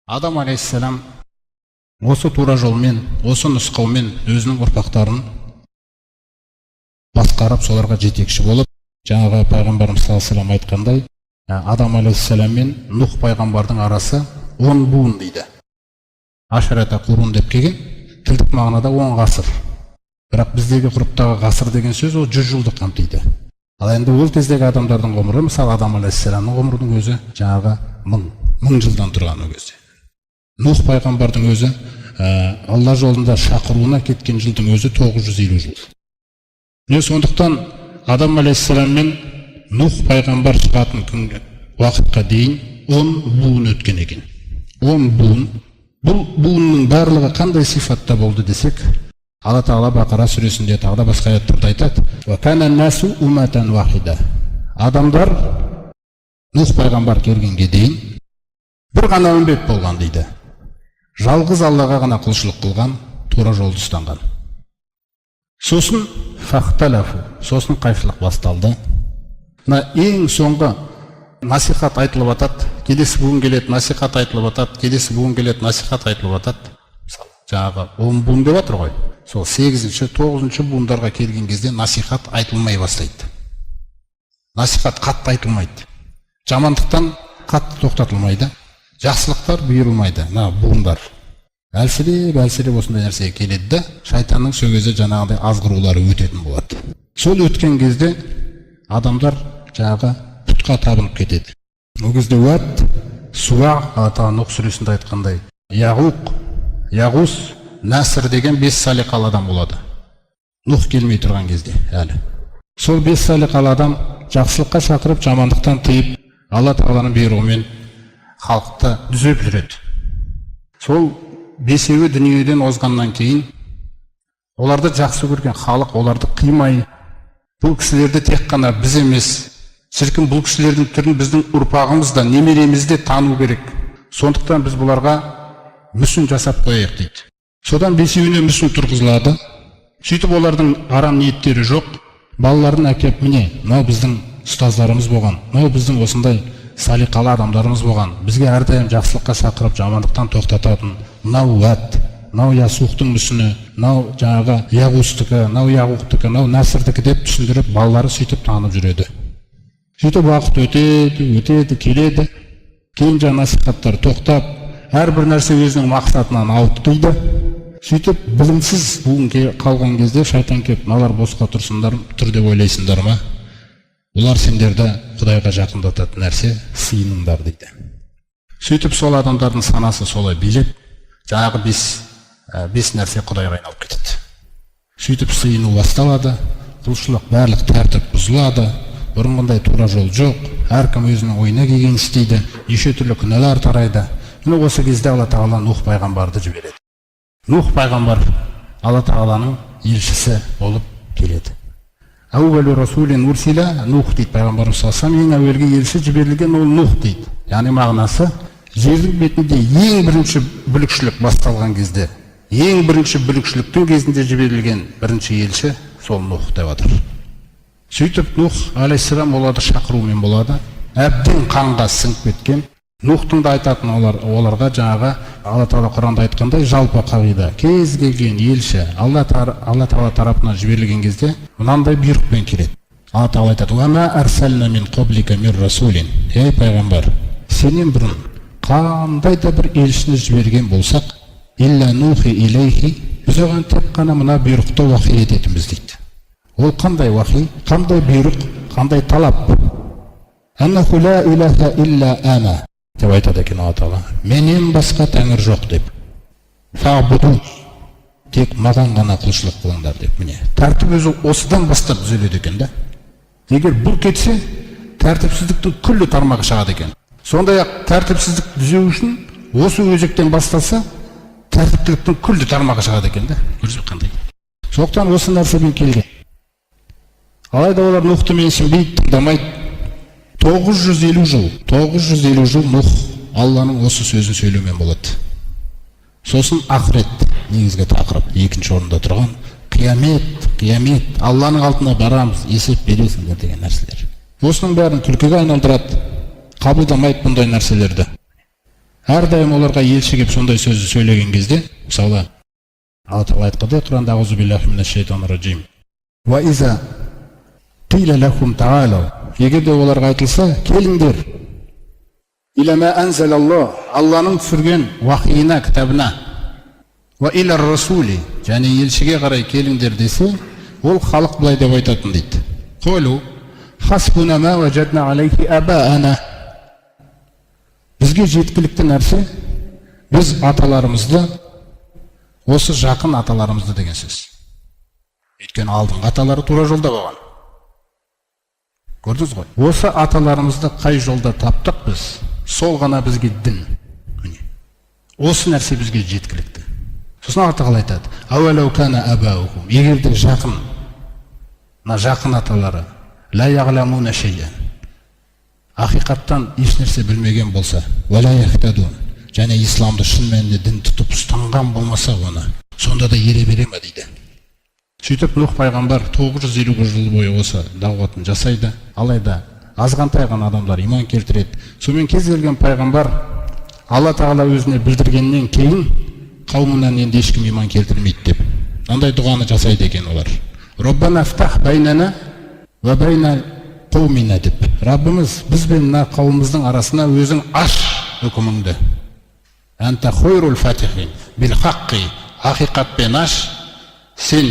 Адам алейхиссалам осы тура жолмен, осы нұсқаумен өзінің ұрпақтарын басқарып, соларға жетекші болып, жаңағы пайғамбарымыз саллаллаху алейхи ва саллям айтқандай, Адам алейхиссалам мен Нух пайғамбардың арасы 10 буын дейді. Ашарата құрун деп келген, тілдік мағынада 10 ғасыр. Бірақ біздегі ғұрыптағы ғасыр деген сөз ол 100 жылды қамтиды. Ал енді ол кездегі адамдардың ғұмыры, мысалы Адам алейхиссаламның ғұмырының өзі жаңағы 1000 жылдан тұрған ол кезде. Нух пайғамбардың өзі Алла жолында шақыруына кеткен жылдың өзі 950 жыл. Сондықтан Адам алейхиссалам мен Нух пайғамбар шығатын күнге уақытқа дейін 10 буын өткен екен. 10 буын. Бұл буынның барлығы қандай сипатта болды десек, Алла Тағала Бақара сүресінде тағы басқа аяттарда айтады: "Ва кана насу умматан вахида". Адамдар Нух пайғамбар келгенге дейін бір ғана үмбет болған дейді. Жалғыз Аллаға ғана құлшылық қылған, тура жолды ұстанған. Сосын фахталафу, сосын қайшылық басталды. Ең соңғы насихат айтылып атады, келесі буын келеді, насихат айтылып атады, келесі буын келеді, насихат айтылып атады. Жаңағы 10 буын деп жатыр ғой. Сол 8-ші, 9-ші буындарға келген кезде насихат айтылмай бастайды. Насихат қатты айтылмайды. Жамандықтан қатты тоқтатылмайды. Жақсылықтар бұйырылмайды. Буындар әлсіреп осындай нәрсеге келеді де, шайтанның сөгезі жаңағыдай азғырулары өтетін болады. Сол өткен кезде адамдар жаңағы пұтқа табынып кетеді. Ол кезде Уат, Суа, Алла Тағала Нух сүресінде айтқандай, Яғуқ, Яғус, Наср деген 5 салиқалы адам болады. Нух келмей тұрған кезде әлі. Сол 5 салиқалы адам жақсылыққа шақырып, жамандықтан тыйып, Алла Тағаланың бұйрығымен халықты дүзеп жүреді. Сол 5-еуі дүниеден озғаннан кейін оларды жақсы көрген халық оларды қимай, бұл кісілерді тек қана біз емес, шіркін бұл кісілердің түрін біздің ұрпағымыз да, немереміз де тану керек. Сондықтан біз бұларға мүсін жасап қояйық дейді. Содан 5-еуіне мүсін тұрғызылады. Сөйтіп олардың арам ниеттері жоқ. Балаларын әкеп, міне, мынау біздің ұстаздарымыз болған, мынау біздің осындай салиқалы адамдарымыз болған, бізге әрдайым жақсылыққа шақырып, жамандықтан тоқтататын, мынау Уат, мынау Ясуқтың мүсіні, мынау жаңағы Яғустікі, мынау Яғуқтікі, мынау Насрдікі деп түсіндіріп, балалары сөйтіп танып жүреді. Сөйтіп уақыт өтеді, келеді. Кейін жаңа насихаттар тоқтап, әрбір нәрсе өзінің мақсатынан ауытқиды. Сөйтіп білімсіз буын қалған кезде шайтан келіп, мыналар босқа тұрсындар, тұр деп ойлайсыңдар ма? Олар сендерді Құдайға жақындататын нәрсе, сыйыныңдар дейді. Сөйтіп сол адамдардың санасы солай билеп, жаңағы бес нәрсе Құдайға айналып кетеді. Сөйтіп сыйыну басталады, құлшылық барлық тәртіп бұзылады, бұрынғындай тура жол жоқ, әркім өзінің ойына келгенін істейді, неше түрлі күнәлар тарайды. Міне осы кезде Алла Тағала Нух пайғамбарды жібереді. Нух пайғамбар Алла Тағаланың елшісі болып келеді. Әуәлу расулин урсила Нух дейді пайғамбарымыз саллаллаху алейхи ва саллям. Ең әуелгі елші жіберілген ол Нух дейді. Яғни мағынасы, жердің бетінде ең бірінші бүлікшілік басталған кезде, ең бірінші бүлікшіліктің кезінде жіберілген бірінші елші сол Нух деп жатыр. Сөйтіп Нух алейхиссалам оларды шақырумен болады. Әбден қанға сіңіп кеткен. Нухтың да айтатын оларға жаңағы Алла Тағала Құранда айтқандай жалпы қағида. Кез келген елші Алла Тағала тарапынан жіберілген кезде мынандай бұйрықпен келеді. Алла Тағала айтады: "Ва ма арсална мин qablika мир расулин". Ей пайғамбар, сенен бұрын қандай да бір елшіні жіберген болсақ, илля нухи илейхи, біз оған тек қана мына бұйрықты уахи ететінбіз дейді. Ол қандай уахи, қандай бұйрық, қандай талап? Аннаху ла илаха илля ана деп айтады екен Алла Тағала. Менен басқа тәңір жоқ деп. Фаъбуду, тек маған ғана құлшылық қылыңдар деп. Міне, тәртіп өзі осыдан бастап түзеледі екен да. Егер бұл кетсе, тәртіпсіздіктің күллі тармағы шығады екен. Сондай-ақ тәртіпсіздік түзеу үшін осы өзектен басталса, тәртіптіліктің күллі тармағы шығады екен да. Көрсек қандай. Сондықтан осы нәрсемен келген. Алайда олар Нухты менсінбейді, тыңдамайды. 950 жыл Нух Алланың осы сөзін сөйлеумен болады. Сосын ақырет, негізгі тақырып, екінші орында тұрған қиямет, Алланың алдына барамыз, есеп бересіңдер деген нәрселер. Осының бәрін күлкіге айналдырады, қабылдамайды бұндай нәрселерді. әрдайым оларға елші келіп сондай сөзді сөйлеген кезде, мысалы Алла Тағала айтқандай Құранда аузу биллахи минаш шайтанир раджим. Ва иза қила лахум таалау. Егер де оларға айтылса, келіңдер. Иля ма анзалаллах, Алланың түсірген уахиына, кітабына. Ва иля расули, және елшіге қарай келіңдер десе, ол халық былай деп айтатын дейді. Қолу хасбуна ма ваджадна алейхи абаана. Бізге жеткілікті нәрсе, біз аталарымызды, осы жақын аталарымызды деген сөз. Өйткені алдыңғы аталары тура жолда болған. Көрдіңіз ғой? Осы аталарымызды қай жолда таптық біз, сол ғана бізге дін. Осы нәрсе бізге жеткілікті. Сосын Алла Тағала айтады: "Ауалау кана абаухум", егер де жақын аталары ла яғламуна шейян, ақиқаттан еш нәрсе білмеген болса, уала яхтадун, және исламды шын мәнінде дін тұтып ұстанған болмаса оны, сонда да ере бере ме дейді. Сөйтіп Нұх пайғамбар 950 жыл бойы осы дағуатын жасайды, алайда азғантай ғана адамдар иман келтіреді. Сонымен кез келген пайғамбар Алла Тағала өзіне білдіргеннен кейін қауымынан енді ешкім иман келтірмейді деп андай дұғаны жасайды екен олар. Роббана фтах байнана ва байна қаумина деп. Раббымыз біз бен мына қауымымыздың арасына өзің аш үкіміңді. Анта хойрул фатихин бил хаққи, ақиқатпен аш, сен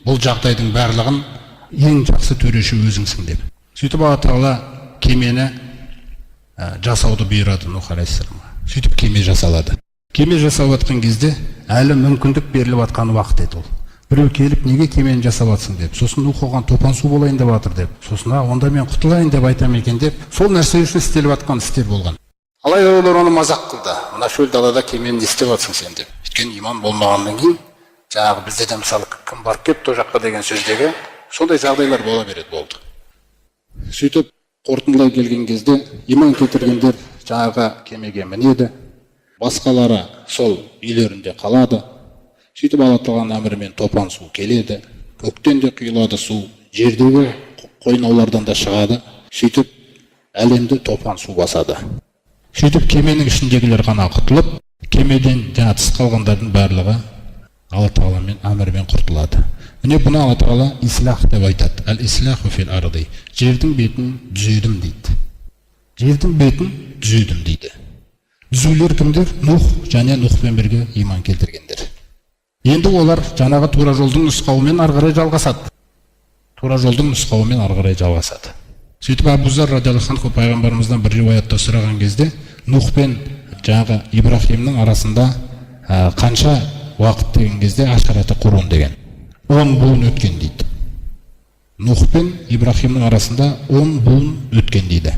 бұл жағдайдың барлығын ең жақсы төреші өзіңсің деп. Сөйтіп Алла Тағала кемені жасауды бұйырады Нұх алейхиссаламға. Сөйтіп кеме жасалады. Кеме жасап жатқан кезде әлі мүмкіндік беріліп жатқан уақыт еді ол. Біреу келіп, неге кемені жасап жатсың деп, сосын Нұх оған топан су болайын деп жатыр деп, сосын онда мен құтылайын деп айтам екен деп, сол нәрсе үшін істеліп жатқан істер болған. Алайда олар оны мазақ қылды. Мына шөл далада кемені не істеп жатсың сен деп. Өйткені иман болмағаннан кейін, жаңағы бізде де мысалы кім барып кетті о жаққа деген сөздегі сондай жағдайлар бола береді болды. Сөйтіп қорытындылай келген кезде иман келтіргендер жаңағы кемеге мінеді, басқалары сол үйлерінде қалады. Сөйтіп Алла Тағаланың әмірімен топан су келеді, көктен де құйылады су, жердегі қойнаулардан да шығады. Сөйтіп әлемді топан су басады. Сөйтіп кеменің ішіндегілер ғана құтылып, кемеден жаңа тыс қалғандардың барлығы Алла Тағаламен әмірімен құртылады. Міне бұны Алла Тағала ислах деп айтады. Әл-ислаху фил арди. Жердің бетін түзедім дейді. Жердің бетін түзедім дейді. Түзулер кімдер? Нұх және Нұхпен бірге иман келтіргендер. Енді олар жаңағы тура жолдың нұсқауымен ары қарай жалғасады. Тура жолдың нұсқауымен ары қарай жалғасады. Сөйтіп Абу Зар радиаллаху анху пайғамбарымыздан бір риуаятта сұраған кезде, Нұх пен жаңағы Ибрахимнің арасында қанша уақыт деген кезде ашараты құрун деген 10 буын өткен дейді. Нұх пен Ибрахимның арасында 10 буын өткен дейді.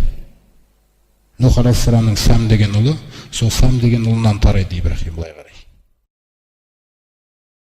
Нұх алейхиссаламның Сам деген ұлы, сол Сам деген ұлынан тарайды Ибрахим былай қарай.